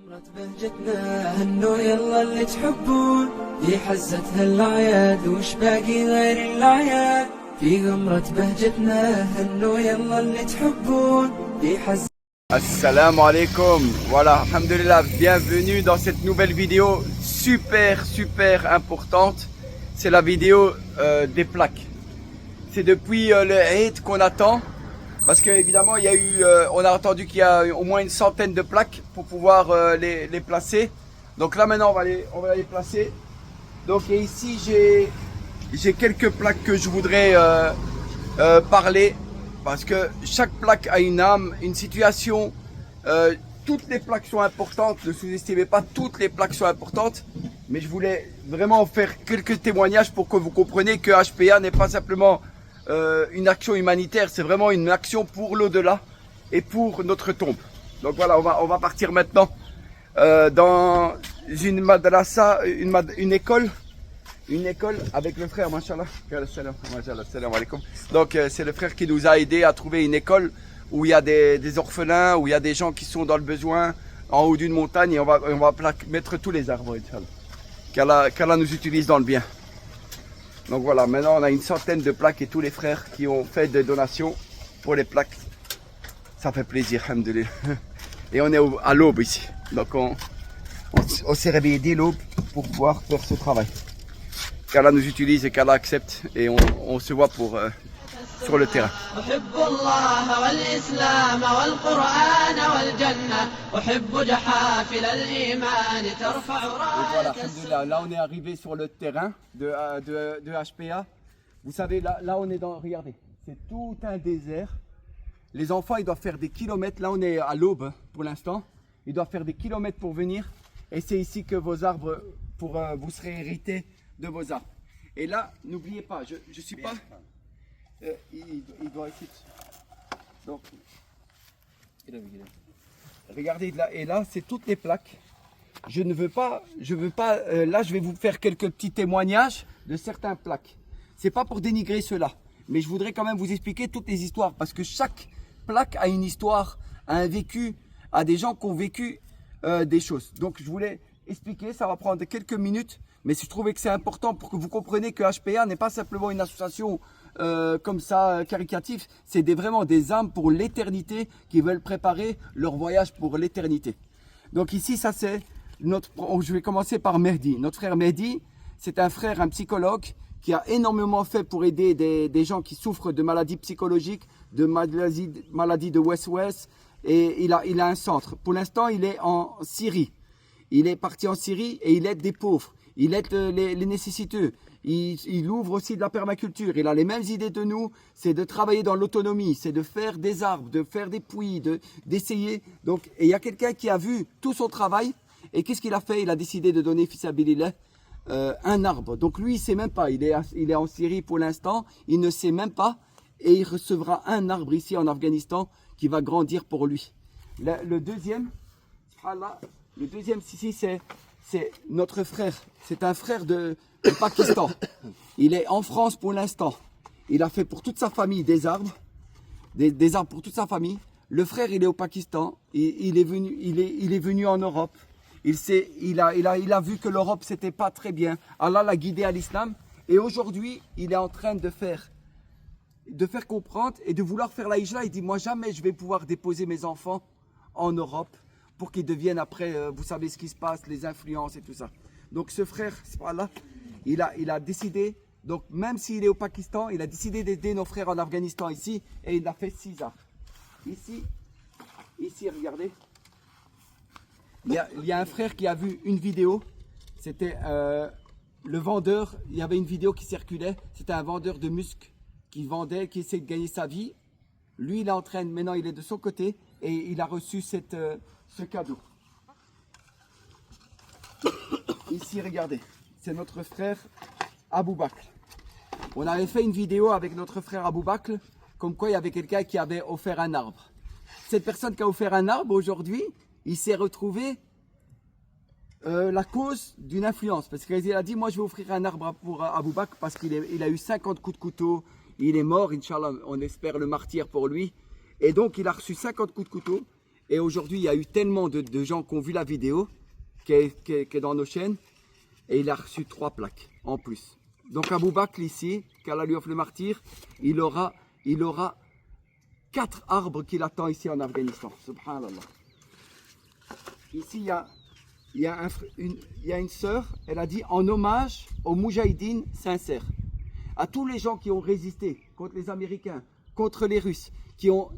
غمرت بهجتنا هنو يلا اللي تحبون في حزتها الأعياد وش باقي غير الأعياد في غمرة بهجتنا هنو يلا اللي تحبون في حزتها. Assalamu alaikum, voilà, alhamdulillah, bienvenue dans cette nouvelle vidéo super importante. C'est la vidéo des plaques. C'est depuis le Eid qu'on attend, parce que évidemment il y a eu, on a entendu qu'il y a au moins une centaine de plaques pour pouvoir les placer. Donc là maintenant on va les placer. Donc et ici j'ai quelques plaques que je voudrais parler. Parce que chaque plaque a une âme, une situation. Toutes les plaques sont importantes. Ne sous-estimez pas, toutes les plaques sont importantes. Mais je voulais vraiment faire quelques témoignages pour que vous compreniez que HPA n'est pas simplement une action humanitaire. C'est vraiment une action pour l'au-delà et pour notre tombe. Donc voilà, on va partir maintenant dans une madrasa, une école. Une école avec le frère, machallah. Salam alaikum. Donc c'est le frère qui nous a aidé à trouver une école où il y a des orphelins, où il y a des gens qui sont dans le besoin, en haut d'une montagne, et on va mettre tous les arbres, qu'Allah nous utilise dans le bien. Donc voilà, maintenant on a une centaine de plaques et tous les frères qui ont fait des donations pour les plaques. Ça fait plaisir, alhamdoulilah. Et on est à l'aube ici. Donc on s'est réveillé dès l'aube pour pouvoir faire ce travail. Qu'Allah nous utilise et qu'Allah accepte et on se voit sur le terrain. Voilà, là on est arrivé sur le terrain de HPA. Vous savez, là on est dans, regardez, c'est tout un désert. Les enfants ils doivent faire des kilomètres, là on est à l'aube pour l'instant. Ils doivent faire des kilomètres pour venir et c'est ici que vos arbres, vous serez hérités de vos arbres. Et là, n'oubliez pas, je suis pas... il doit être... Donc, regardez là, et là, c'est toutes les plaques. Je veux pas, là, je vais vous faire quelques petits témoignages de certaines plaques. C'est pas pour dénigrer cela, mais je voudrais quand même vous expliquer toutes les histoires, parce que chaque plaque a une histoire, a un vécu, a des gens qui ont vécu des choses. Donc, je voulais expliquer, ça va prendre quelques minutes, mais je trouvais que c'est important pour que vous compreniez que HPA n'est pas simplement une association comme ça caricative, c'est vraiment des âmes pour l'éternité qui veulent préparer leur voyage pour l'éternité. Donc ici, ça c'est je vais commencer par Mehdi. Notre frère Mehdi, c'est un frère, un psychologue qui a énormément fait pour aider des gens qui souffrent de maladies psychologiques, de maladies de West-West, et il a un centre. Pour l'instant, il est en Syrie. Il est parti en Syrie et il aide des pauvres. Il aide les nécessiteux. Il ouvre aussi de la permaculture. Il a les mêmes idées de nous. C'est de travailler dans l'autonomie. C'est de faire des arbres, de faire des puits, d'essayer. Donc, et il y a quelqu'un qui a vu tout son travail. Et qu'est-ce qu'il a fait? Il a décidé de donner fils Abilillah un arbre. Donc lui, il ne sait même pas. Il est en Syrie pour l'instant. Il ne sait même pas. Et il recevra un arbre ici en Afghanistan qui va grandir pour lui. Le deuxième, ici, c'est notre frère. C'est un frère du Pakistan. Il est en France pour l'instant. Il a fait pour toute sa famille des arbres. Des arbres pour toute sa famille. Le frère, il est au Pakistan. Il est venu en Europe. Il a vu que l'Europe, c'était pas très bien. Allah l'a guidé à l'islam. Et aujourd'hui, il est en train de faire comprendre et de vouloir faire la hijra. Il dit, moi, jamais je vais pouvoir déposer mes enfants en Europe pour qu'ils deviennent après, vous savez ce qui se passe, les influences et tout ça. Donc ce frère, là, il a décidé, donc même s'il est au Pakistan, il a décidé d'aider nos frères en Afghanistan ici, et il a fait 6 arbres. Ici, regardez, il y a un frère qui a vu une vidéo, c'était le vendeur, il y avait une vidéo qui circulait, c'était un vendeur de muscles qui essayait de gagner sa vie. Lui, il est en train, maintenant il est de son côté, et il a reçu ce cadeau. Ici, regardez, c'est notre frère Abou Bakr. On avait fait une vidéo avec notre frère Abou Bakr, comme quoi il y avait quelqu'un qui avait offert un arbre. Cette personne qui a offert un arbre, aujourd'hui, il s'est retrouvé la cause d'une influence. Parce qu'il a dit, moi je vais offrir un arbre pour Abou Bakr parce qu'il a eu 50 coups de couteau. Il est mort, Inch'Allah, on espère le martyr pour lui. Et donc il a reçu 50 coups de couteau. Et aujourd'hui, il y a eu tellement de gens qui ont vu la vidéo, qui est dans nos chaînes, et il a reçu 3 plaques en plus. Donc Abou Bakr ici, qu'Allah lui offre le martyr, il aura 4 arbres qui l'attendent ici en Afghanistan. Subhanallah. Ici, il y a une sœur, elle a dit en hommage aux Moudjahidines sincères, à tous les gens qui ont résisté contre les Américains, contre les Russes, qui ont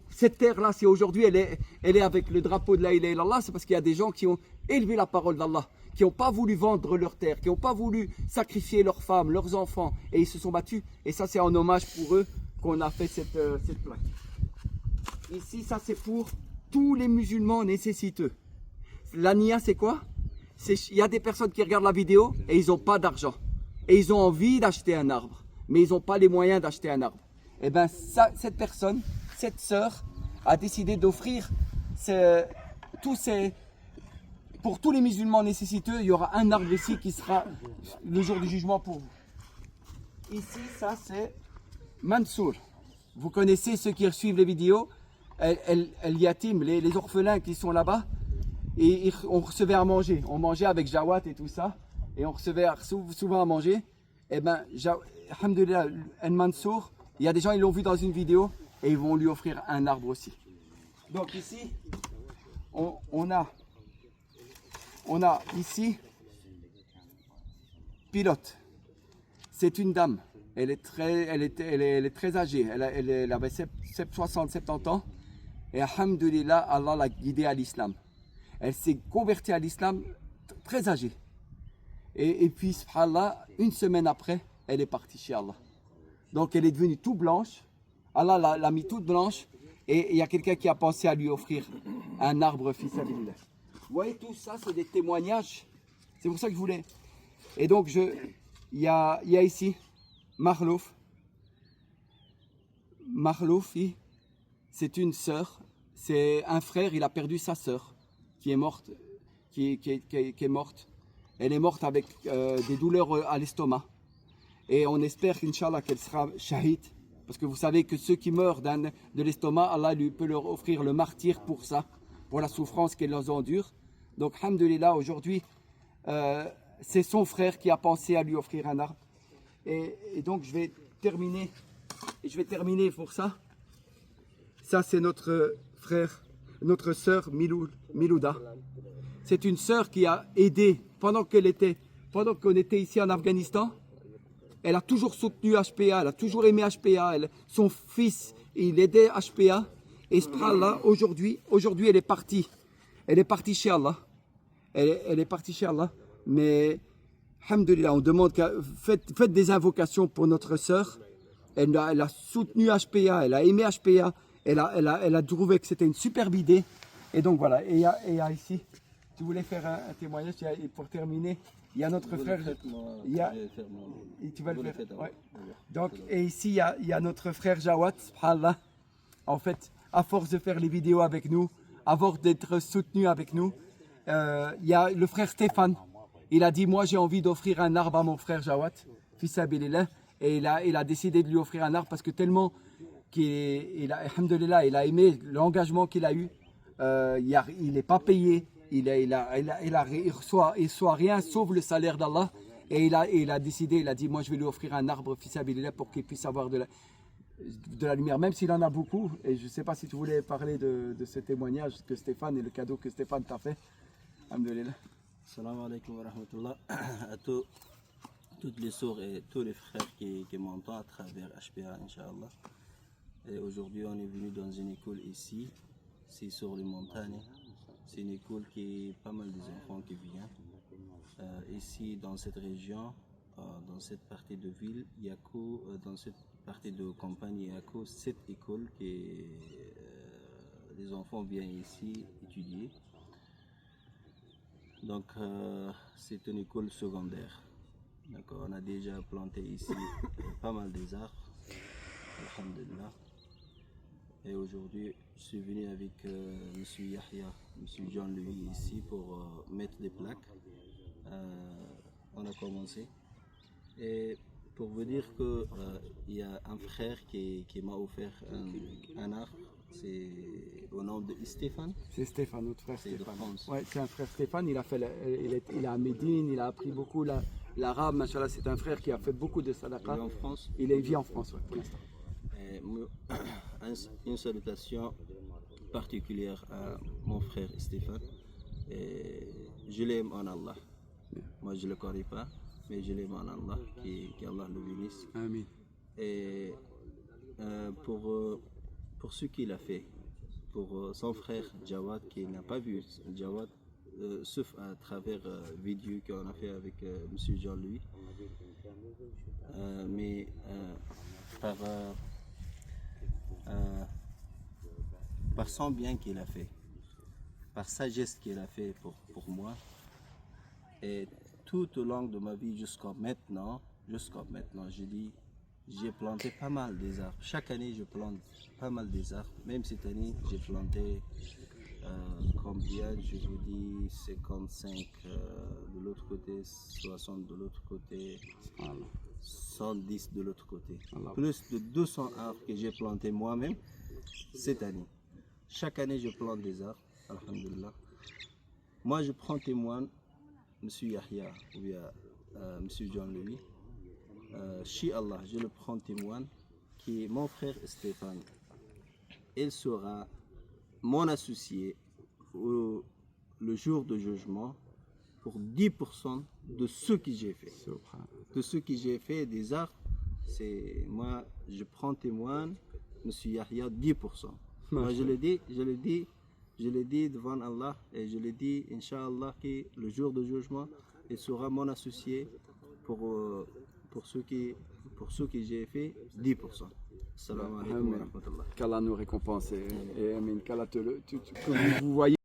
cette terre-là, si aujourd'hui elle est avec le drapeau de la ilaha illallah, c'est parce qu'il y a des gens qui ont élevé la parole d'Allah, qui n'ont pas voulu vendre leur terre, qui n'ont pas voulu sacrifier leurs femmes, leurs enfants, et ils se sont battus. Et ça, c'est en hommage pour eux qu'on a fait cette plaque. Ici, ça c'est pour tous les musulmans nécessiteux. La nia, c'est quoi? Il y a des personnes qui regardent la vidéo et ils n'ont pas d'argent. Et ils ont envie d'acheter un arbre, mais ils n'ont pas les moyens d'acheter un arbre. Et bien, cette personne, cette sœur, a décidé d'offrir pour tous les musulmans nécessiteux, il y aura un arbre ici qui sera le jour du jugement pour vous. Ici, ça c'est Mansour. Vous connaissez ceux qui suivent les vidéos, El Yatim, les orphelins qui sont là-bas. Et on recevait à manger. On mangeait avec Jawat et tout ça. Et on recevait souvent à manger. Et bien, alhamdoulilah, El Mansour, il y a des gens, ils l'ont vu dans une vidéo et ils vont lui offrir un arbre aussi. Donc ici, on a ici Pilote. C'est une dame. Elle est très âgée. Elle avait 60-70 ans. Et alhamdoulilah, Allah l'a guidée à l'islam. Elle s'est convertie à l'islam très âgée. Et puis, subhanallah, une semaine après, elle est partie chez Allah. Donc, elle est devenue toute blanche. Allah l'a mis toute blanche. Et il y a quelqu'un qui a pensé à lui offrir un arbre fils sabilillah. Vous voyez, tout ça, c'est des témoignages. C'est pour ça que je voulais. Et donc, il y a ici Marlouf. Marlouf, c'est une sœur. C'est un frère, il a perdu sa sœur qui est morte. Qui est morte. Elle est morte avec des douleurs à l'estomac. Et on espère, Inch'Allah, qu'elle sera shahid. Parce que vous savez que ceux qui meurent de l'estomac, Allah peut leur offrir le martyr pour ça, pour la souffrance qu'elles endurent. Donc, alhamdoulilah, aujourd'hui, c'est son frère qui a pensé à lui offrir un arbre. Et donc, je vais terminer pour ça. Ça, c'est notre frère, notre sœur Milouda. C'est une sœur qui a aidé pendant qu'on était ici en Afghanistan. Elle a toujours soutenu HPA, elle a toujours aimé HPA. Son fils, il aidait HPA. Et subhanallah, aujourd'hui, elle est partie. Elle est partie chez Allah. Elle est partie chez Allah. Mais, alhamdoulilah, on demande faites des invocations pour notre sœur. Elle a soutenu HPA, elle a aimé HPA. Elle a trouvé que c'était une superbe idée. Et donc voilà. Et il y a ici, tu voulais faire un témoignage, et pour terminer, il y a notre frère. Tu vas le faire. Ouais. Donc, et ici, il y a notre frère Jawad, subhanallah. En fait, à force de faire les vidéos avec nous, à force d'être soutenu avec nous, il y a le frère Stéphane. Il a dit, moi j'ai envie d'offrir un arbre à mon frère Jawad, fils sabilillah. Et il a décidé de lui offrir un arbre parce que tellement il a aimé l'engagement qu'il a eu. Il n'est pas payé. Il reçoit rien sauf le salaire d'Allah. Et il a décidé, il a dit, moi je vais lui offrir un arbre fils sabilillah pour qu'il puisse avoir de la lumière, même s'il en a beaucoup. Et je ne sais pas si tu voulais parler de ce témoignage que Stéphane et le cadeau que Stéphane t'a fait. Alhamdulillah. Salam alaikum wa rahmatullah à toutes les sœurs et tous les frères qui m'entendent à travers HPA, Inch'Allah. Et aujourd'hui, on est venu dans une école ici, c'est sur les montagnes. C'est une école qui est pas mal des enfants qui viennent. Ici, dans cette région, dans cette partie de ville, il y a que, dans cette partie de campagne, il y a que cette école que les enfants viennent ici étudier. Donc, c'est une école secondaire. On a déjà planté ici pas mal des arbres, alhamdulillah. Et aujourd'hui, je suis venu avec M. Yahya, M. Jean-Louis ici pour mettre des plaques. On a commencé. Et pour vous dire qu'il y a un frère qui m'a offert un arbre C'est au nom de Stéphane. C'est Stéphane, notre frère C'est de Stéphane. France. Ouais, c'est un frère Stéphane, il est à Médine, il a appris beaucoup l'arabe, machallah, c'est un frère qui a fait beaucoup de Il sadaqa. est en France. Il vit en France, ouais, pour l'instant. Et une salutation particulière à mon frère Stéphane. Et je l'aime en Allah. Moi je ne le connais pas, mais je l'aime en Allah. Qu'Allah le bénisse. Amin. Et pour ce qu'il a fait, pour son frère Jawad qui n'a pas vu Jawad, sauf à travers vidéo qu'on a fait avec Monsieur Jean-Louis, mais par son bien qu'il a fait, par sa geste qu'il a fait pour moi, et tout au long de ma vie jusqu'à maintenant, je dis, j'ai planté pas mal des arbres. Chaque année, je plante pas mal des arbres. Même cette année, j'ai planté combien, je vous dis 55 de l'autre côté, 60 de l'autre côté, 110 de l'autre côté. Plus de 200 arbres que j'ai plantés moi-même cette année. Chaque année, je plante des arbres, alhamdulillah. Moi, je prends témoin, M. Yahya ou bien M. Jean-Louis. Chez Allah, je le prends témoin, qui est mon frère Stéphane. Il sera mon associé le jour de jugement pour 10% de ce que j'ai fait. De ce que j'ai fait des arbres, c'est moi, je prends témoin, M. Yahya, 10%. Moi, je le dis devant Allah et je le dis, Inch'Allah, que le jour de jugement, il sera mon associé pour ce que j'ai fait, 10%. Salam alaikum wa rahmatullah. Qu'Allah nous récompense et amen. Qu'Allah que vous voyez.